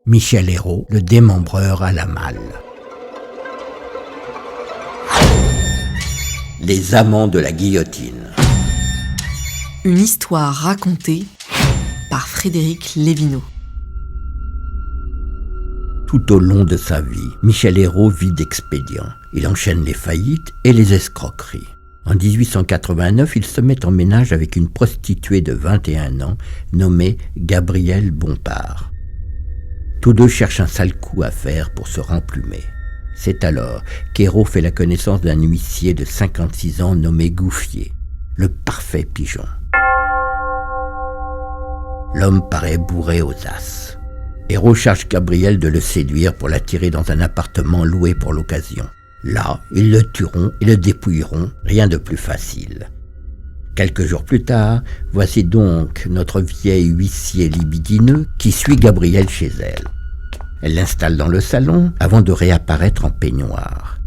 Michel Hérault, le démembreur à la malle. Les amants de la guillotine. Une histoire racontée par Frédéric Lévineau. Tout au long de sa vie, Michel Hérault vit d'expédients. Il enchaîne les faillites et les escroqueries. En 1889, il se met en ménage avec une prostituée de 21 ans nommée Gabrielle Bompard. Tous deux cherchent un sale coup à faire pour se remplumer. C'est alors qu'Hérault fait la connaissance d'un huissier de 56 ans nommé Gouffier, le parfait pigeon. L'homme paraît bourré aux as. Hérault charge Gabrielle de le séduire pour l'attirer dans un appartement loué pour l'occasion. Là, ils le tueront et le dépouilleront, rien de plus facile. Quelques jours plus tard, voici donc notre vieil huissier libidineux qui suit Gabrielle chez elle. Elle l'installe dans le salon avant de réapparaître en peignoir.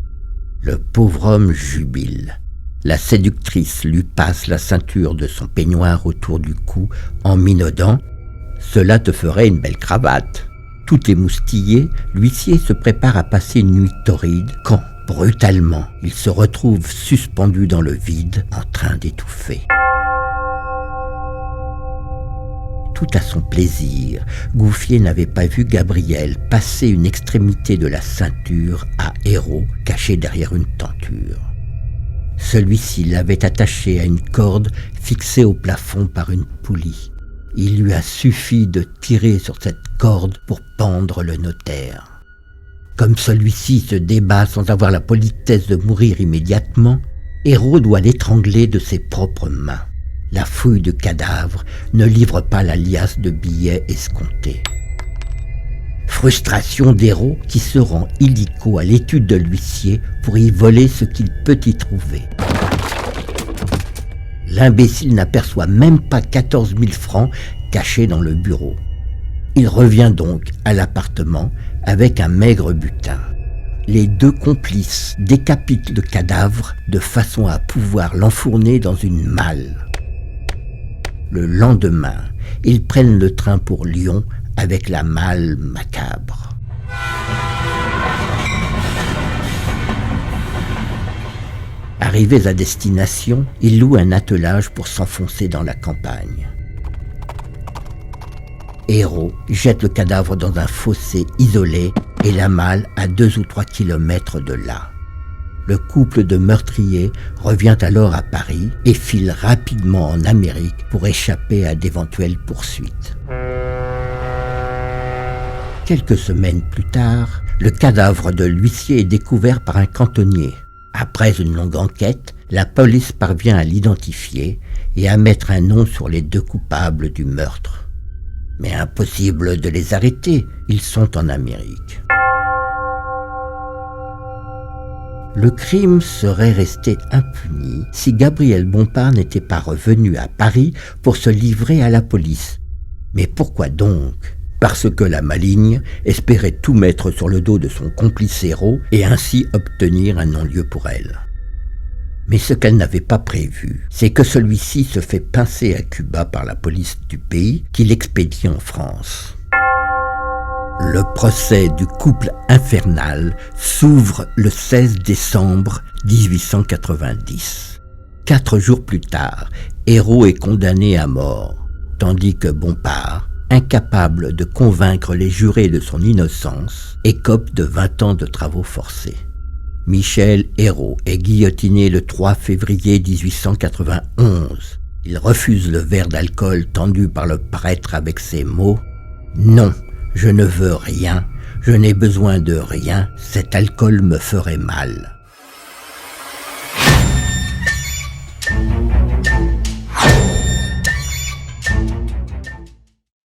Le pauvre homme jubile. La séductrice lui passe la ceinture de son peignoir autour du cou en minaudant « Cela te ferait une belle cravate ». Tout émoustillé, l'huissier se prépare à passer une nuit torride quand, brutalement, il se retrouve suspendu dans le vide en train d'étouffer. Tout à son plaisir, Gouffier n'avait pas vu Gabrielle passer une extrémité de la ceinture à Hérault caché derrière une tenture. Celui-ci l'avait attachée à une corde fixée au plafond par une poulie. Il lui a suffi de tirer sur cette corde pour pendre le notaire. Comme celui-ci se débat sans avoir la politesse de mourir immédiatement, Hérault doit l'étrangler de ses propres mains. La fouille de cadavre ne livre pas la liasse de billets escomptés. Frustration d'Hérault qui se rend illico à l'étude de l'huissier pour y voler ce qu'il peut y trouver. L'imbécile n'aperçoit même pas 14 000 francs cachés dans le bureau. Il revient donc à l'appartement avec un maigre butin. Les deux complices décapitent le cadavre de façon à pouvoir l'enfourner dans une malle. Le lendemain, ils prennent le train pour Lyon avec la malle macabre. Arrivés à destination, ils louent un attelage pour s'enfoncer dans la campagne. Hérault jette le cadavre dans un fossé isolé et la malle à 2 ou 3 kilomètres de là. Le couple de meurtriers revient alors à Paris et file rapidement en Amérique pour échapper à d'éventuelles poursuites. Quelques semaines plus tard, le cadavre de l'huissier est découvert par un cantonnier. Après une longue enquête, la police parvient à l'identifier et à mettre un nom sur les deux coupables du meurtre. Mais impossible de les arrêter, ils sont en Amérique. Le crime serait resté impuni si Gabrielle Bompard n'était pas revenue à Paris pour se livrer à la police. Mais pourquoi donc ? Parce que la maligne espérait tout mettre sur le dos de son complice Hérault et ainsi obtenir un non-lieu pour elle. Mais ce qu'elle n'avait pas prévu, c'est que celui-ci se fait pincer à Cuba par la police du pays qui l'expédie en France. Le procès du couple infernal s'ouvre le 16 décembre 1890. 4 jours plus tard, Hérault est condamné à mort, tandis que Bompard, incapable de convaincre les jurés de son innocence, écope de 20 ans de travaux forcés. Michel Hérault est guillotiné le 3 février 1891. Il refuse le verre d'alcool tendu par le prêtre avec ces mots « Non, je ne veux rien, je n'ai besoin de rien, cet alcool me ferait mal ».